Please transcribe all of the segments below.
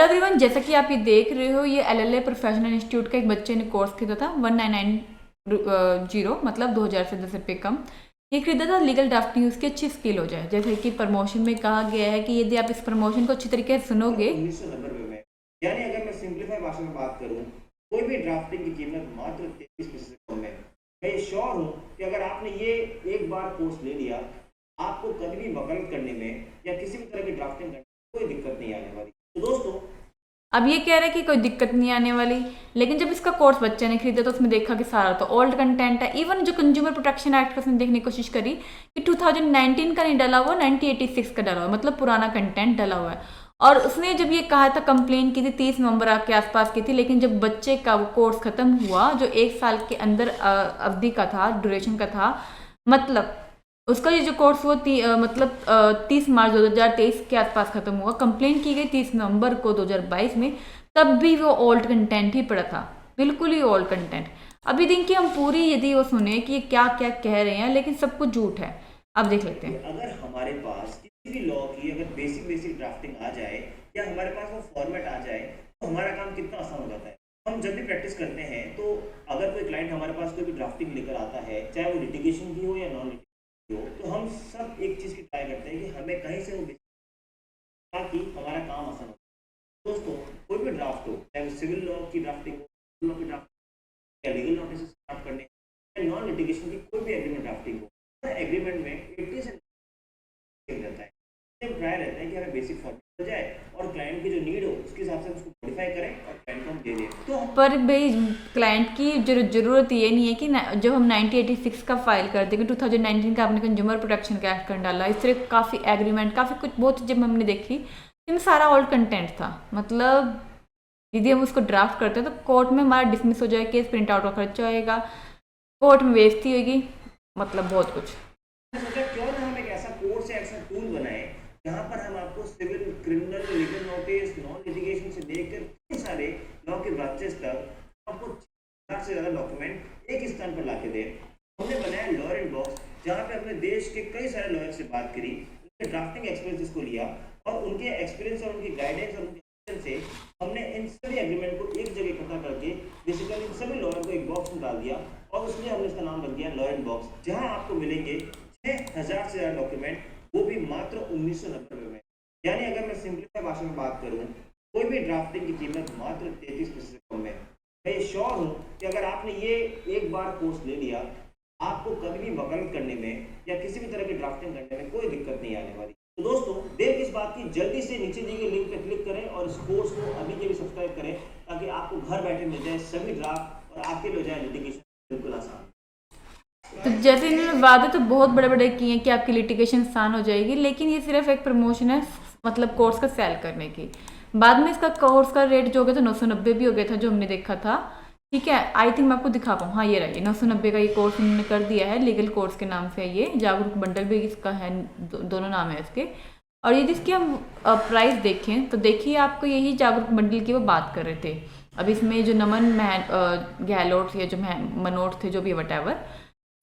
Hello everyone, जैसा कि आप ये देख रहे हो, ये एलएलए प्रोफेशनल इंस्टीट्यूट का एक बच्चे ने कोर्स खरीदा था 1990, मतलब 2000 से 10 रुपये कम। ये खरीदा था लीगल ड्राफ्टिंग, उसकी अच्छी स्किल हो जाए। जैसे कि प्रमोशन में कहा गया है कि यदि आप इस प्रमोशन को अच्छी तरीके से सुनोगे। 1990 में, यानी अगर मैं सिंप्लीफाई भाषा में बात करूं, कोई भी ड्राफ्टिंग की कीमत मात्र 33% कम है। मैं ये श्योर हूं कि अगर आपने ये एक बार कोर्स ले लिया, आपको कभी भी वकालत करने में या किसी भी तरह की ड्राफ्टिंग करने में कोई दिक्कत नहीं आने वाली। तो दोस्तों, अब ये कह रहे हैं कि कोई दिक्कत नहीं आने वाली, लेकिन जब इसका कोर्स बच्चे ने खरीदा तो उसमें देखा कि सारा तो ओल्ड कंटेंट है। इवन जो कंज्यूमर प्रोटेक्शन एक्ट का उसने देखने की कोशिश करी कि 2019 का नहीं डाला हुआ, 1986 का डाला हुआ, मतलब पुराना कंटेंट डाला हुआ है। और उसने जब ये कहा था, कंप्लेन की थी 30 नवंबर के आसपास की थी, लेकिन जब बच्चे का वो कोर्स खत्म हुआ जो 1 साल के अंदर अवधि का था, ड्यूरेशन का था, मतलब उसका ये जो कोर्स वो 30 मार्च 2023 के आसपास खत्म हुआ। कंप्लेन की गई 30 नवंबर को 2022 में, तब भी वो ओल्ड कंटेंट ही पड़ा था, बिल्कुल ही ओल्ड कंटेंट। अभी देखिए हम पूरी यदि वो सुने कि ये क्या क्या कह रहे हैं, लेकिन सब कुछ झूठ है। अब देख लेते कि हैं। अगर हमारे पास किसी भी लॉ की अगर बेसिक बेसिक ड्राफ्टिंग आ जाए या हमारे पास वो फॉर्मेट आ जाए, तो हमारा काम कितना आसान हो जाता है। हम जब भी प्रैक्टिस करते हैं, तो अगर कोई क्लाइंट हमारे पास कोई भी ड्राफ्टिंग लेकर आता है, चाहे वो लिटिगेशन की हो या नॉन लिटिगेशन की हो, तो हम सब एक चीज़ की ट्राई करते हैं कि हमें कहीं से वो ताकि हमारा काम आसान हो। दोस्तों, कोई भी ड्राफ्ट हो, चाहे वो सिविल लॉ की ड्राफ्टिंग हो, सिविल लॉ की ड्राफ्टिंग या लीगल नोटिस ड्राफ्ट करने या नॉन लिटिगेशन की कोई भी एग्रीमेंट ड्राफ्टिंग हो, एग्रीमेंट में 80 से रहता है। ट्राई रहता है कि हमें बेसिक फॉर्मेट हो जाए और क्लाइंट की जो नीड हो उसके हिसाब से उसको मॉडिफाई करें और क्लाइंट को हम दे दें। तो पर भाई, क्लाइंट की ज़रूरत ये नहीं है कि जब हम 1986 का फाइल कर देंगे, 2019 का आपने कंज्यूमर प्रोटेक्शन का एक्ट कर डाला, इस तरह काफ़ी एग्रीमेंट, काफ़ी कुछ बहुत चीज़ें हमने देखी, इसमें सारा ओल्ड कंटेंट था। मतलब यदि हम उसको ड्राफ्ट करते हैं तो कोर्ट में हमारा डिसमिस हो जाए, केस प्रिंट आउट का खर्चा होएगा, कोर्ट में बेइज्जती होगी, मतलब बहुत कुछ। सोचा क्यों ना हम एक ऐसा कोर्स या ऐसा टूल बनाए जहां पर हम आपको civil, criminal, legal notice, non litigation से लेकर कई सारे लॉ के ब्रांचेस तक आपको 4 से ज़्यादा डॉक्यूमेंट एक ही स्थान पर लाके दें। हमने बनाया लॉयर इन बॉक्स, जहाँ पे हमने देश के कई सारे लॉयर से बात करी, उनके ड्राफ्टिंग एक्सपीरियंस को लिया और उनके एक्सपीरियंस और उनकी गाइडेंस और उनके से हमने इन सभी एग्रीमेंट को एक जगह इकट्ठा करके बेसिकली इन सभी लॉयर को एक बॉक्स में डाल दिया और उसमें हमने इसका नाम रख दिया लॉयर इन बॉक्स, जहाँ आपको मिलेंगे 6000 से ज़्यादा डॉक्यूमेंट, वो भी मात्र 1990 में। यानी अगर मैं सिंप्लीफाई भाषा में बात करूं, कोई भी ड्राफ्टिंग की कीमत मात्र 33% कम है। मैं ये श्योर हूं कि अगर आपने ये एक बार कोर्स ले लिया, आपको कभी भी वकालत करने में या किसी भी तरह की ड्राफ्टिंग करने में कोई दिक्कत नहीं आने वाली। तो दोस्तों, देर किस बात की, जल्दी से नीचे दी गई लिंक पर क्लिक करें और इस कोर्स को अभी के भी सब्सक्राइब करें, ताकि आपको घर बैठे मिल जाए सभी ड्राफ्ट और आपके लिए हो जाए लिटिगेशन बिल्कुल आसान। तो जैसे इन्होंने वादे तो बहुत बड़े बड़े किए हैं कि आपकी लिटिगेशन आसान हो जाएगी, लेकिन ये सिर्फ एक प्रमोशन है, मतलब कोर्स का सेल करने की। बाद में इसका कोर्स का रेट जो हो गया था 990 भी हो गया था, जो हमने देखा था। ठीक है, आई थिंक मैं आपको दिखा पाऊँ। हाँ, ये रहा, 990 का ये कोर्स उन्होंने कर दिया है, लीगल कोर्स के नाम से। ये जागरूक बंडल भी इसका है, दोनों नाम है इसके। और यदि इसकी हम प्राइस देखें तो देखिए, आपको यही जागरूक बंडल की वो बात कर रहे थे। अब इसमें जो नमन गहलोत या जो मनोट थे, जो भी वटेवर,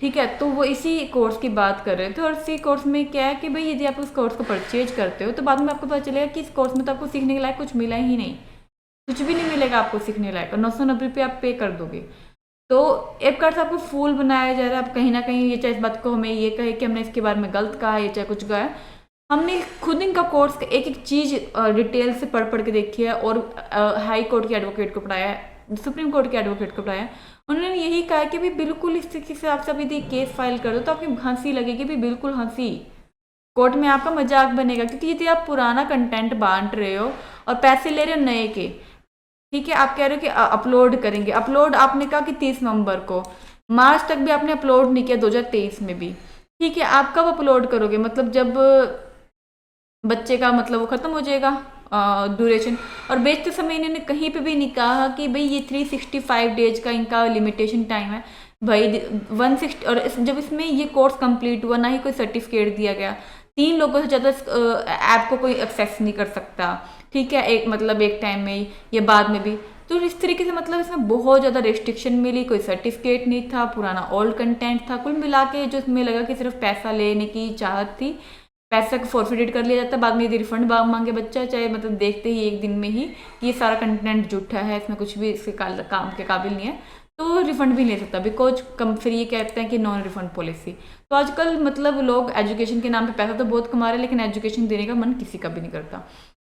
ठीक है, तो वो इसी कोर्स की बात कर रहे थे। और इसी कोर्स में क्या है कि भाई, यदि आप उस कोर्स को परचेज करते हो तो बाद में आपको पता चलेगा कि इस कोर्स में तो आपको सीखने के लायक कुछ मिला ही नहीं, कुछ भी नहीं मिलेगा आपको सीखने लायक, और 990 आप पे कर दोगे। तो एक प्रकार से आपको फूल बनाया जा रहा है। आप कहीं ना कहीं ये, चाहे इस बात को हमें ये कहे कि हमने इसके बारे में गलत कहा है, चाहे कुछ कहा है, हमने खुद इनका कोर्स एक एक चीज़ डिटेल से पढ़ पढ़ के देखी है, और हाई कोर्ट के एडवोकेट को पढ़ाया है, सुप्रीम कोर्ट के एडवोकेट को पढ़ाया है। उन्होंने यही कहा कि भी बिल्कुल इस तरीके से आप यदि केस फाइल कर दो तो आपकी हंसी लगेगी, भी बिल्कुल हंसी, कोर्ट में आपका मजाक बनेगा, क्योंकि यदि आप पुराना कंटेंट बांट रहे हो और पैसे ले रहे हो नए के, ठीक है, आप कह रहे हो कि अपलोड करेंगे, अपलोड आपने कहा कि 30 नवंबर को, मार्च तक भी आपने अपलोड नहीं किया 2023 में भी, ठीक है, आप कब अपलोड करोगे? मतलब जब बच्चे का मतलब वो खत्म हो जाएगा ड्यूरेशन। और बेचते समय इन्होंने कहीं पे भी नहीं कहा कि भाई ये 365 डेज का इनका लिमिटेशन टाइम है भाई, 160। और जब इसमें ये कोर्स कंप्लीट हुआ, ना ही कोई सर्टिफिकेट दिया गया, 3 लोगों से ज़्यादा ऐप को कोई एक्सेस नहीं कर सकता, ठीक है, एक मतलब एक टाइम में या बाद में भी। तो इस तरीके से मतलब इसमें बहुत ज़्यादा रेस्ट्रिक्शन मिली, कोई सर्टिफिकेट नहीं था, पुराना ओल्ड कंटेंट था, कुल मिला के जो इसमें लगा कि सिर्फ पैसा लेने की चाहत थी। पैसा को फॉरफिटेड कर लिया जाता है, बाद में यदि रिफंड मांगे बच्चा, चाहे मतलब देखते ही एक दिन में ही कि ये सारा कंटेंट झूठा है, इसमें कुछ भी इसके काम के काबिल नहीं है, तो रिफंड भी नहीं ले सकता, बिकॉज कंपनी ये कहते हैं कि नॉन रिफंड पॉलिसी। तो आजकल मतलब लोग एजुकेशन के नाम पे पैसा तो बहुत कमा रहे हैं, लेकिन एजुकेशन देने का मन किसी का भी नहीं करता।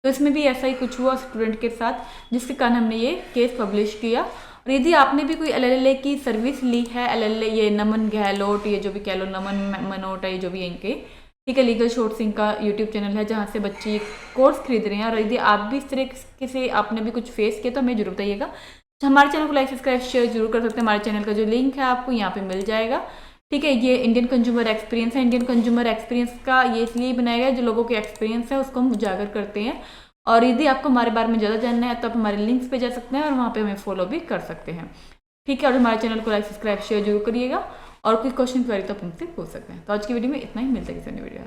तो इसमें भी ऐसा ही कुछ हुआ स्टूडेंट के साथ, जिसके कारण हमने ये केस पब्लिश किया। और यदि आपने भी कोई LLA की सर्विस ली है, LLA ये नमन गहलोत, ये जो भी कह लो, नमन मनोट है, ये जो भी है इनके, ठीक है, लीगल शॉर्ट सिंह का यूट्यूब चैनल है जहाँ से बच्चे कोर्स खरीद रहे हैं, और यदि आप भी इस तरीके से आपने भी कुछ फेस किया तो हमें जरूर बताइएगा। हमारे चैनल को लाइक सब्सक्राइब शेयर जरूर कर सकते हैं। हमारे चैनल का जो लिंक है आपको यहाँ पे मिल जाएगा, ठीक है। ये इंडियन कंज्यूमर एक्सपीरियंस है। इंडियन कंज्यूमर एक्सपीरियंस का ये इसलिए बनाया गया है, जो लोगों के एक्सपीरियंस है उसको हम उजागर करते हैं। और यदि आपको हमारे बारे में ज़्यादा जानना है तो आप हमारे लिंक्स पे जा सकते हैं और वहाँ पे हमें फॉलो भी कर सकते हैं, ठीक है। और हमारे चैनल को लाइक सब्सक्राइब शेयर जरूर करिएगा, और कोई क्वेश्चन क्वेरी तो आप हमसे पूछ सकते हैं। तो आज की वीडियो में इतना ही, मिलता है किसी अन्य वीडियो।